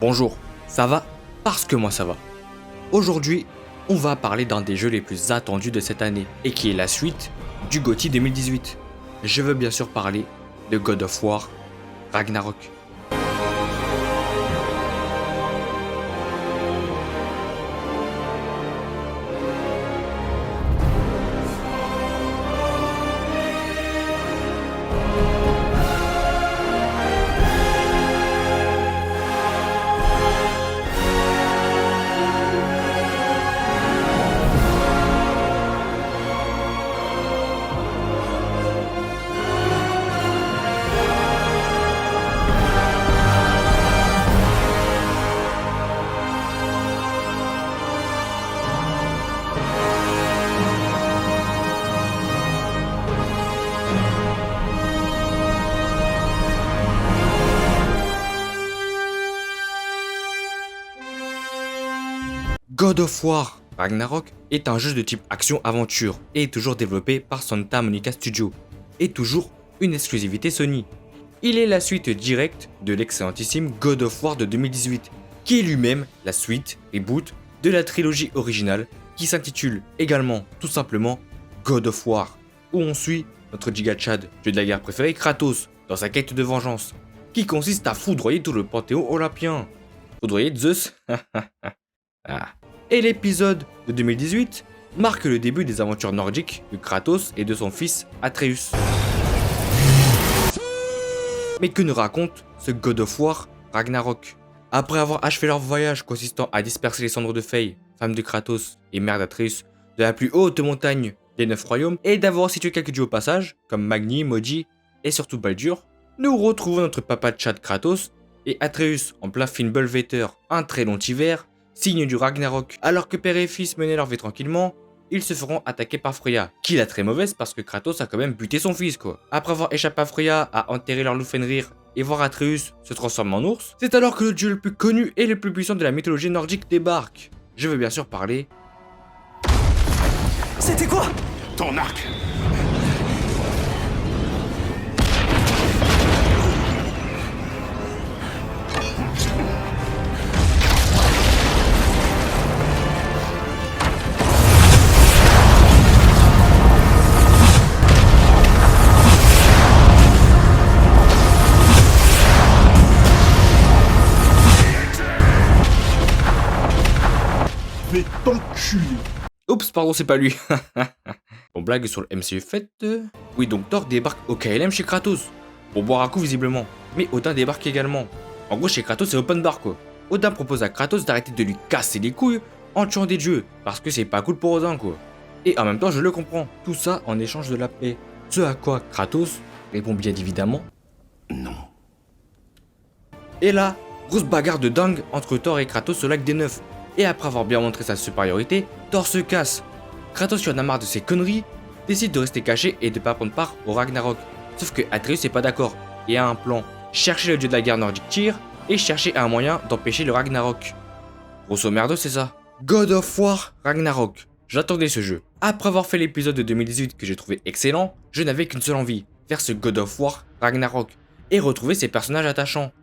Bonjour, ça va? Parce que moi ça va. Aujourd'hui, on va parler d'un des jeux les plus attendus de cette année et qui est la suite du GOTY 2018. Je veux bien sûr parler de God of War Ragnarok. God of War Ragnarok est un jeu de type action-aventure et est toujours développé par Santa Monica Studio et toujours une exclusivité Sony. Il est la suite directe de l'excellentissime God of War de 2018, qui est lui-même la suite reboot de la trilogie originale qui s'intitule également tout simplement God of War, où on suit notre Giga Chad, dieu de la guerre préféré Kratos, dans sa quête de vengeance, qui consiste à foudroyer tout le panthéon olympien. Foudroyer Zeus. Ah. Et l'épisode de 2018 marque le début des aventures nordiques de Kratos et de son fils Atreus. Mais que nous raconte ce God of War Ragnarok? Après avoir achevé leur voyage consistant à disperser les cendres de Faye, femme de Kratos et mère d'Atreus, de la plus haute montagne des 9 royaumes, et d'avoir situé quelques dieux au passage, comme Magni, Moji et surtout Baldur, nous retrouvons notre papa de Chad Kratos et Atreus en plein Fimbulvetr, un très long hiver, signe du Ragnarok. Alors que père et fils menaient leur vie tranquillement, ils se feront attaquer par Freya, qui est la très mauvaise parce que Kratos a quand même buté son fils quoi. Après avoir échappé à Freya, à enterrer leur loup Fenrir et voir Atreus se transformer en ours, c'est alors que le dieu le plus connu et le plus puissant de la mythologie nordique débarque. Je veux bien sûr parler... C'était quoi? Ton arc. Mais t'enculé! Oups, pardon, c'est pas lui. Bon, blague sur le MCU faite. Oui, donc Thor débarque au KLM chez Kratos. Pour boire un coup, visiblement. Mais Odin débarque également. En gros, chez Kratos, c'est open bar, quoi. Odin propose à Kratos d'arrêter de lui casser les couilles en tuant des dieux. Parce que c'est pas cool pour Odin, quoi. Et en même temps, je le comprends. Tout ça en échange de la paix. Ce à quoi Kratos répond bien évidemment Non. Et là, grosse bagarre de dingue entre Thor et Kratos au lac des Neufs. Et après avoir bien montré sa supériorité, Thor se casse. Kratos en a marre de ses conneries, décide de rester caché et de pas prendre part au Ragnarok. Sauf que Atreus n'est pas d'accord et a un plan. Chercher le dieu de la guerre nordique Tyr et chercher un moyen d'empêcher le Ragnarok. Grosso merdo, c'est ça. God of War Ragnarok. J'attendais ce jeu. Après avoir fait l'épisode de 2018 que j'ai trouvé excellent, je n'avais qu'une seule envie, faire ce God of War Ragnarok et retrouver ses personnages attachants.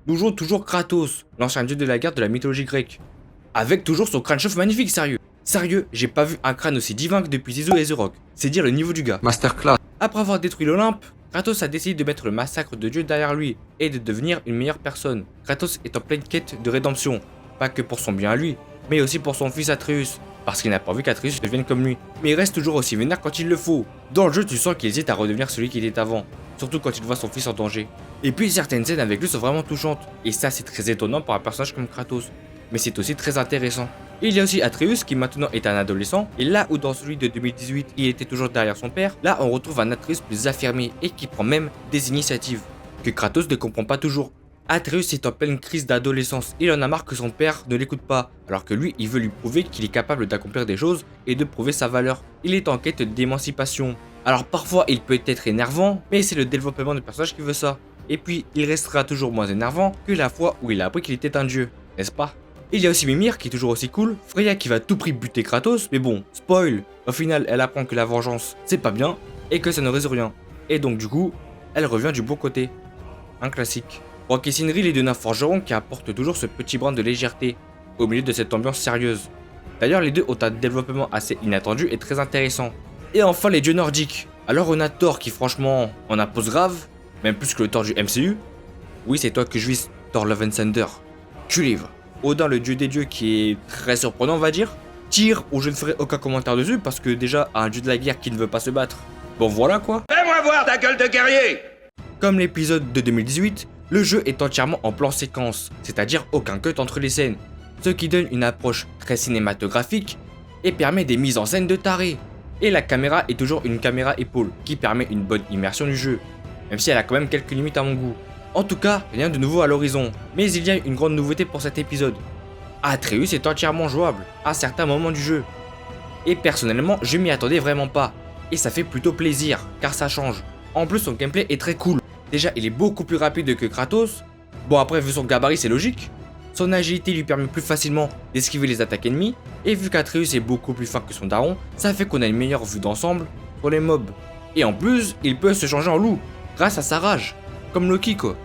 Nous jouons toujours Kratos, l'ancien dieu de la guerre de la mythologie grecque. Avec toujours son crâne chauve magnifique, sérieux. Sérieux, j'ai pas vu un crâne aussi divin que depuis Zizo et The Rock. C'est dire le niveau du gars. Masterclass. Après avoir détruit l'Olympe, Kratos a décidé de mettre le massacre de Dieu derrière lui et de devenir une meilleure personne. Kratos est en pleine quête de rédemption, pas que pour son bien à lui, mais aussi pour son fils Atreus, parce qu'il n'a pas envie qu'Atreus devienne comme lui. Mais il reste toujours aussi vénère quand il le faut. Dans le jeu, tu sens qu'il hésite à redevenir celui qu'il était avant, surtout quand il voit son fils en danger. Et puis certaines scènes avec lui sont vraiment touchantes, et ça c'est très étonnant pour un personnage comme Kratos. Mais c'est aussi très intéressant. Il y a aussi Atreus qui maintenant est un adolescent, et là où dans celui de 2018 il était toujours derrière son père, là on retrouve un Atreus plus affirmé et qui prend même des initiatives, que Kratos ne comprend pas toujours. Atreus est en pleine crise d'adolescence, il en a marre que son père ne l'écoute pas, alors que lui il veut lui prouver qu'il est capable d'accomplir des choses et de prouver sa valeur. Il est en quête d'émancipation. Alors parfois il peut être énervant, mais c'est le développement du personnage qui veut ça. Et puis il restera toujours moins énervant que la fois où il a appris qu'il était un dieu, n'est-ce pas? Il y a aussi Mimir qui est toujours aussi cool, Freya qui va à tout prix buter Kratos, mais bon, spoil, au final elle apprend que la vengeance c'est pas bien et que ça ne résout rien. Et donc du coup, elle revient du bon côté. Un classique. Brock et Sindri, les deux nains forgerons qui apportent toujours ce petit brin de légèreté au milieu de cette ambiance sérieuse. D'ailleurs, les deux ont un développement assez inattendu et très intéressant. Et enfin, les dieux nordiques. Alors on a Thor qui franchement en impose grave, même plus que le Thor du MCU. Oui, c'est toi que je vise, Thor Love and Thunder. Tu livres. Odin, le dieu des dieux, qui est très surprenant, on va dire. Tyr, où je ne ferai aucun commentaire dessus, parce que déjà, un dieu de la guerre qui ne veut pas se battre. Bon voilà quoi. Fais-moi voir ta gueule de guerrier! Comme l'épisode de 2018, le jeu est entièrement en plan séquence, c'est-à-dire aucun cut entre les scènes, ce qui donne une approche très cinématographique et permet des mises en scène de taré. Et la caméra est toujours une caméra épaule, qui permet une bonne immersion du jeu, même si elle a quand même quelques limites à mon goût. En tout cas, rien de nouveau à l'horizon, mais il y a une grande nouveauté pour cet épisode. Atreus est entièrement jouable à certains moments du jeu. Et personnellement, je m'y attendais vraiment pas. Et ça fait plutôt plaisir, car ça change. En plus, son gameplay est très cool. Déjà, il est beaucoup plus rapide que Kratos. Bon, après, vu son gabarit, c'est logique. Son agilité lui permet plus facilement d'esquiver les attaques ennemies. Et vu qu'Atreus est beaucoup plus fin que son daron, ça fait qu'on a une meilleure vue d'ensemble pour les mobs. Et en plus, il peut se changer en loup, grâce à sa rage. Comme Loki quoi.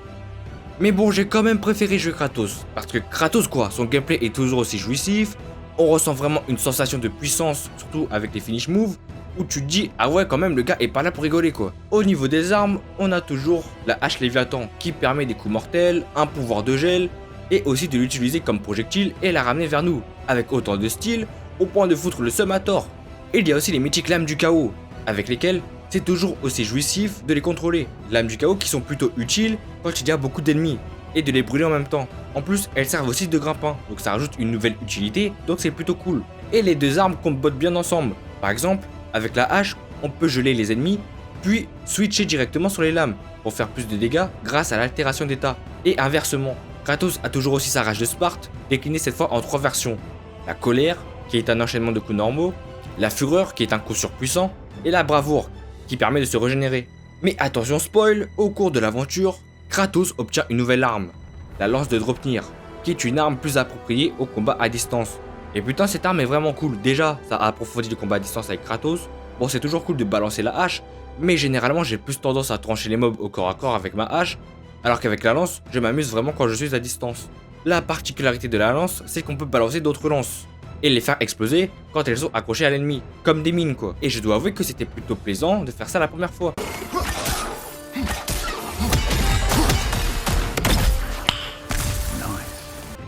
Mais bon, j'ai quand même préféré jouer Kratos. Parce que Kratos quoi, son gameplay est toujours aussi jouissif. On ressent vraiment une sensation de puissance, surtout avec les finish moves, où tu te dis, ah ouais quand même le gars est pas là pour rigoler quoi. Au niveau des armes, on a toujours la hache Léviathan qui permet des coups mortels, un pouvoir de gel, et aussi de l'utiliser comme projectile et la ramener vers nous, avec autant de style, au point de foutre le seum à tort. Et il y a aussi les mythiques lames du chaos, avec lesquelles c'est toujours aussi jouissif de les contrôler. Lames du chaos qui sont plutôt utiles quand il y a beaucoup d'ennemis, et de les brûler en même temps. En plus, elles servent aussi de grimpin, donc ça rajoute une nouvelle utilité, donc c'est plutôt cool. Et les deux armes combattent bien ensemble. Par exemple, avec la hache, on peut geler les ennemis, puis switcher directement sur les lames, pour faire plus de dégâts grâce à l'altération d'état. Et inversement, Kratos a toujours aussi sa rage de Sparte, déclinée cette fois en 3 versions. La colère, qui est un enchaînement de coups normaux, la fureur, qui est un coup surpuissant, et la bravoure, qui permet de se régénérer. Mais attention spoil, au cours de l'aventure, Kratos obtient une nouvelle arme, la lance de Draupnir, qui est une arme plus appropriée au combat à distance. Et putain, cette arme est vraiment cool. Déjà, ça a approfondi le combat à distance avec Kratos. Bon, c'est toujours cool de balancer la hache, mais généralement j'ai plus tendance à trancher les mobs au corps à corps avec ma hache, alors qu'avec la lance, je m'amuse vraiment quand je suis à distance. La particularité de la lance, c'est qu'on peut balancer d'autres lances, et les faire exploser quand elles sont accrochées à l'ennemi, comme des mines quoi. Et je dois avouer que c'était plutôt plaisant de faire ça la première fois.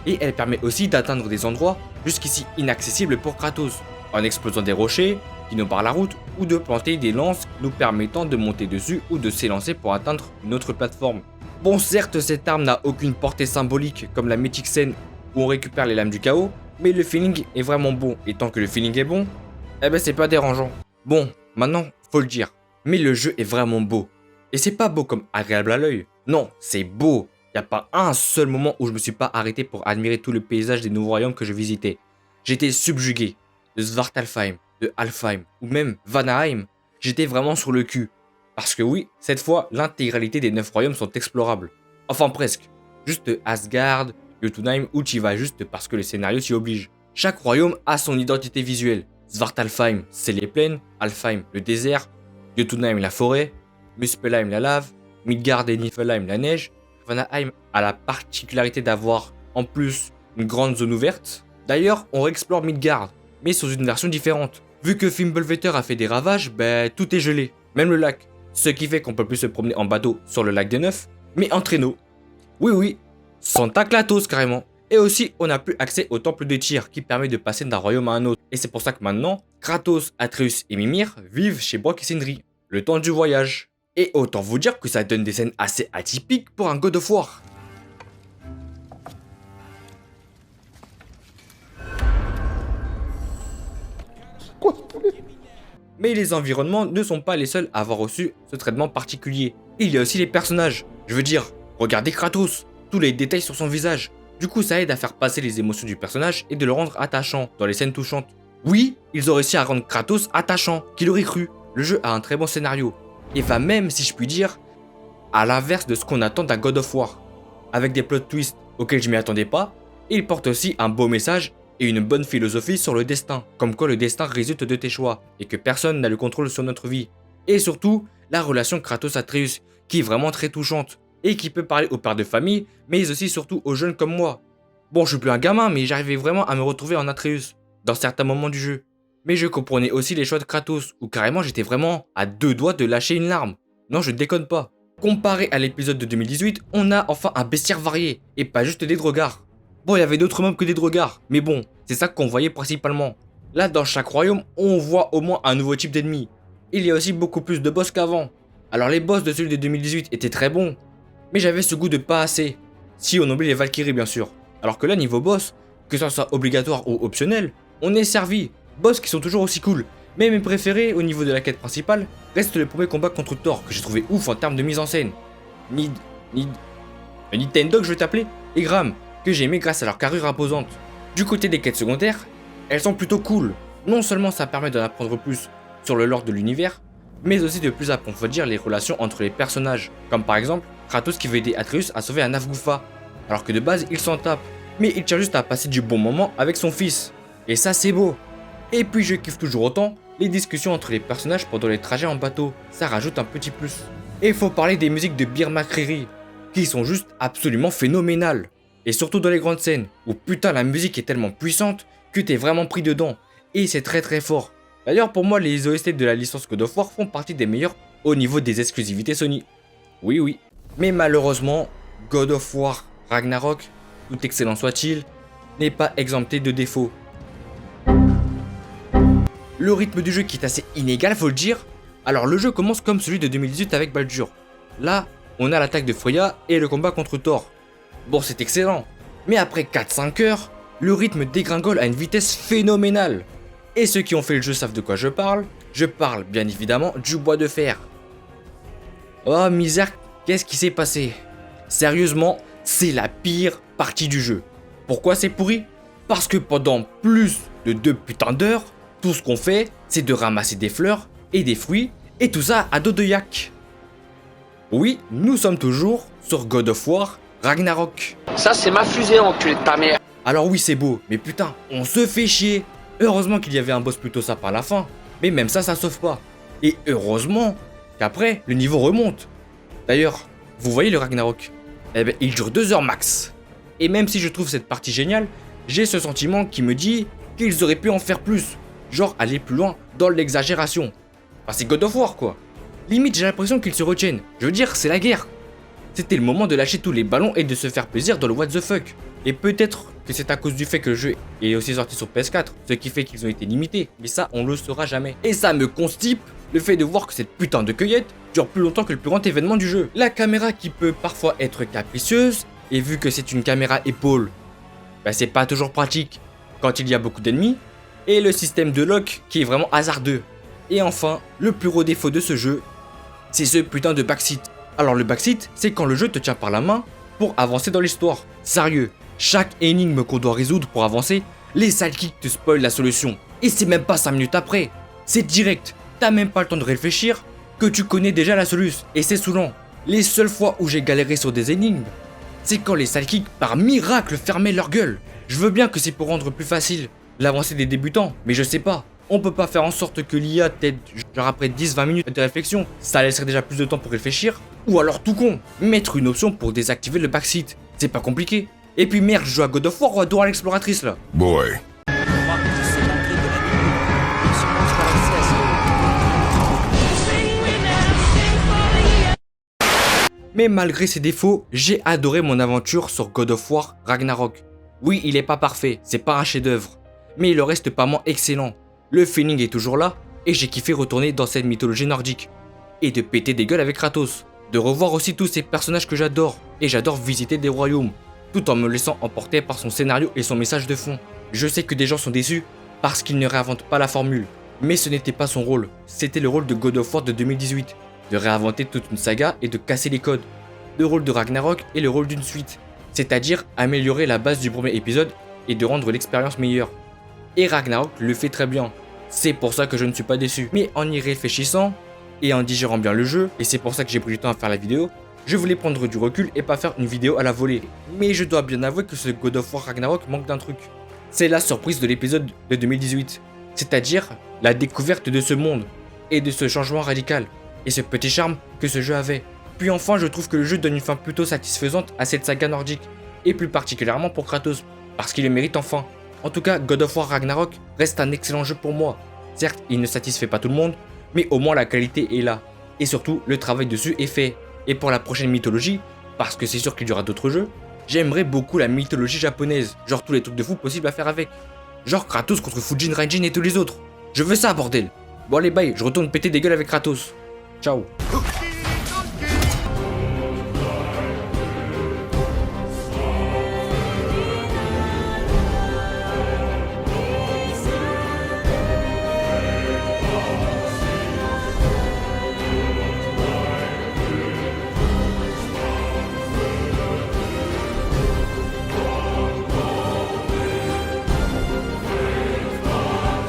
Et elle permet aussi d'atteindre des endroits jusqu'ici inaccessibles pour Kratos, en explosant des rochers qui nous barrent la route, ou de planter des lances nous permettant de monter dessus ou de s'élancer pour atteindre une autre plateforme. Bon certes, cette arme n'a aucune portée symbolique comme la mythique scène où on récupère les lames du chaos, mais le feeling est vraiment bon, et tant que le feeling est bon, eh ben c'est pas dérangeant. Bon, maintenant, faut le dire, mais le jeu est vraiment beau. Et c'est pas beau comme agréable à l'œil, non, c'est beau. Y a pas un seul moment où je me suis pas arrêté pour admirer tout le paysage des nouveaux royaumes que je visitais. J'étais subjugué de Svartalfheim, de Alfheim ou même Vanaheim. J'étais vraiment sur le cul. Parce que oui, cette fois, l'intégralité des 9 royaumes sont explorables. Enfin presque. Juste Asgard, Jotunheim ou t'y vas juste parce que le scénario t'y oblige. Chaque royaume a son identité visuelle. Svartalfheim, c'est les plaines, Alfheim, le désert, Jotunheim, la forêt, Muspelheim, la lave, Midgard et Niflheim, la neige. Vanaheim a la particularité d'avoir en plus une grande zone ouverte. D'ailleurs, on réexplore Midgard, mais sous une version différente. Vu que Fimbulvetter a fait des ravages, tout est gelé, même le lac. Ce qui fait qu'on peut plus se promener en bateau sur le lac des Neufs, mais en traîneau. Oui, Santa Klatos carrément. Et aussi, on n'a plus accès au temple de Tyr qui permet de passer d'un royaume à un autre. Et c'est pour ça que maintenant, Kratos, Atreus et Mimir vivent chez Brock et Sindri, le temps du voyage. Et autant vous dire que ça donne des scènes assez atypiques pour un God of War. Mais les environnements ne sont pas les seuls à avoir reçu ce traitement particulier. Il y a aussi les personnages. Je veux dire, regardez Kratos, tous les détails sur son visage. Du coup, ça aide à faire passer les émotions du personnage et de le rendre attachant dans les scènes touchantes. Oui, ils ont réussi à rendre Kratos attachant, qui l'aurait cru. Le jeu a un très bon scénario. Et va même, si je puis dire, à l'inverse de ce qu'on attend d'un God of War. Avec des plot twists auxquels je m'y attendais pas, il porte aussi un beau message et une bonne philosophie sur le destin, comme quoi le destin résulte de tes choix, et que personne n'a le contrôle sur notre vie. Et surtout, la relation Kratos-Atreus, qui est vraiment très touchante, et qui peut parler aux pères de famille, mais aussi surtout aux jeunes comme moi. Bon, je suis plus un gamin, mais j'arrivais vraiment à me retrouver en Atreus, dans certains moments du jeu. Mais je comprenais aussi les choix de Kratos, où carrément j'étais vraiment à 2 doigts de lâcher une larme. Non, je déconne pas. Comparé à l'épisode de 2018, on a enfin un bestiaire varié, et pas juste des drogards. Bon, il y avait d'autres mobs que des drogards, mais bon, c'est ça qu'on voyait principalement. Là, dans chaque royaume, on voit au moins un nouveau type d'ennemi. Il y a aussi beaucoup plus de boss qu'avant. Alors les boss de celui de 2018 étaient très bons, mais j'avais ce goût de pas assez. Si on oublie les Valkyries bien sûr. Alors que là, niveau boss, que ça soit obligatoire ou optionnel, on est servi. Boss qui sont toujours aussi cool. Mais mes préférés au niveau de la quête principale reste le premier combat contre Thor que j'ai trouvé ouf en termes de mise en scène. Nintendo que je vais t'appeler, et Gram, que j'ai aimé grâce à leur carrure imposante. Du côté des quêtes secondaires, elles sont plutôt cool. Non seulement ça permet d'en apprendre plus sur le lore de l'univers, mais aussi de plus approfondir les relations entre les personnages, comme par exemple Kratos qui veut aider Atreus à sauver un Avgufa, alors que de base il s'en tape, mais il tient juste à passer du bon moment avec son fils. Et ça c'est beau. Et puis je kiffe toujours autant les discussions entre les personnages pendant les trajets en bateau, ça rajoute un petit plus. Et il faut parler des musiques de Bir McCreary, qui sont juste absolument phénoménales. Et surtout dans les grandes scènes, où putain la musique est tellement puissante que t'es vraiment pris dedans, et c'est très très fort. D'ailleurs pour moi les OST de la licence God of War font partie des meilleurs au niveau des exclusivités Sony. Oui. Mais malheureusement, God of War Ragnarok, tout excellent soit-il, n'est pas exempté de défauts. Le rythme du jeu qui est assez inégal faut le dire. Alors le jeu commence comme celui de 2018 avec Baldur. Là, on a l'attaque de Freya et le combat contre Thor. Bon c'est excellent, mais après 4-5 heures, le rythme dégringole à une vitesse phénoménale. Et ceux qui ont fait le jeu savent de quoi je parle bien évidemment du bois de fer. Oh misère, qu'est-ce qui s'est passé? Sérieusement, c'est la pire partie du jeu. Pourquoi c'est pourri? Parce que pendant plus de 2 putains d'heures, tout ce qu'on fait, c'est de ramasser des fleurs et des fruits, et tout ça à dos de yak. Oui, nous sommes toujours sur God of War Ragnarok. Ça c'est ma fusée, enculé de ta mère. Alors oui c'est beau, mais putain, on se fait chier. Heureusement qu'il y avait un boss plutôt sympa à la fin, mais même ça sauve pas. Et heureusement qu'après, le niveau remonte. D'ailleurs, vous voyez le Ragnarok? Eh ben, il dure 2 heures max. Et même si je trouve cette partie géniale, j'ai ce sentiment qui me dit qu'ils auraient pu en faire plus. Genre aller plus loin dans l'exagération. Enfin c'est God of War quoi. Limite j'ai l'impression qu'ils se retiennent. Je veux dire, c'est la guerre. C'était le moment de lâcher tous les ballons et de se faire plaisir dans le what the fuck. Et peut-être que c'est à cause du fait que le jeu est aussi sorti sur PS4, ce qui fait qu'ils ont été limités, mais ça on le saura jamais. Et ça me constipe le fait de voir que cette putain de cueillette dure plus longtemps que le plus grand événement du jeu. La caméra qui peut parfois être capricieuse, et vu que c'est une caméra épaule, bah c'est pas toujours pratique quand il y a beaucoup d'ennemis, et le système de lock qui est vraiment hasardeux. Et enfin, le plus gros défaut de ce jeu, c'est ce putain de backseat. Alors le backseat, c'est quand le jeu te tient par la main pour avancer dans l'histoire. Sérieux, chaque énigme qu'on doit résoudre pour avancer, les sidekicks te spoilent la solution. Et c'est même pas 5 minutes après, c'est direct. T'as même pas le temps de réfléchir que tu connais déjà la solution. Et c'est saoulant. Les seules fois où j'ai galéré sur des énigmes, c'est quand les sidekicks par miracle fermaient leur gueule. Je veux bien que c'est pour rendre plus facile l'avancée des débutants, mais je sais pas. On peut pas faire en sorte que l'IA t'aide genre après 10-20 minutes de réflexion, ça laisserait déjà plus de temps pour réfléchir. Ou alors tout con, mettre une option pour désactiver le backseat, c'est pas compliqué. Et puis merde, je joue à God of War ou à Dora l'exploratrice là. Boy. Mais malgré ses défauts, j'ai adoré mon aventure sur God of War Ragnarok. Oui, il est pas parfait, c'est pas un chef-d'œuvre, mais il reste pas moins excellent. Le feeling est toujours là, et j'ai kiffé retourner dans cette mythologie nordique. Et de péter des gueules avec Kratos. De revoir aussi tous ces personnages que j'adore, et j'adore visiter des royaumes, tout en me laissant emporter par son scénario et son message de fond. Je sais que des gens sont déçus, parce qu'il ne réinvente pas la formule. Mais ce n'était pas son rôle, c'était le rôle de God of War de 2018. De réinventer toute une saga et de casser les codes. Le rôle de Ragnarok est le rôle d'une suite, c'est-à-dire améliorer la base du premier épisode et de rendre l'expérience meilleure. Et Ragnarok le fait très bien, c'est pour ça que je ne suis pas déçu. Mais en y réfléchissant, et en digérant bien le jeu, et c'est pour ça que j'ai pris du temps à faire la vidéo, je voulais prendre du recul et pas faire une vidéo à la volée. Mais je dois bien avouer que ce God of War Ragnarok manque d'un truc. C'est la surprise de l'épisode de 2018, c'est-à-dire la découverte de ce monde, et de ce changement radical, et ce petit charme que ce jeu avait. Puis enfin, je trouve que le jeu donne une fin plutôt satisfaisante à cette saga nordique, et plus particulièrement pour Kratos, parce qu'il le mérite enfin. En tout cas, God of War Ragnarok reste un excellent jeu pour moi. Certes, il ne satisfait pas tout le monde, mais au moins la qualité est là. Et surtout, le travail dessus est fait. Et pour la prochaine mythologie, parce que c'est sûr qu'il y aura d'autres jeux, j'aimerais beaucoup la mythologie japonaise, genre tous les trucs de fou possibles à faire avec. Genre Kratos contre Fujin, Raijin et tous les autres. Je veux ça, bordel. Bon allez, bye, je retourne péter des gueules avec Kratos. Ciao.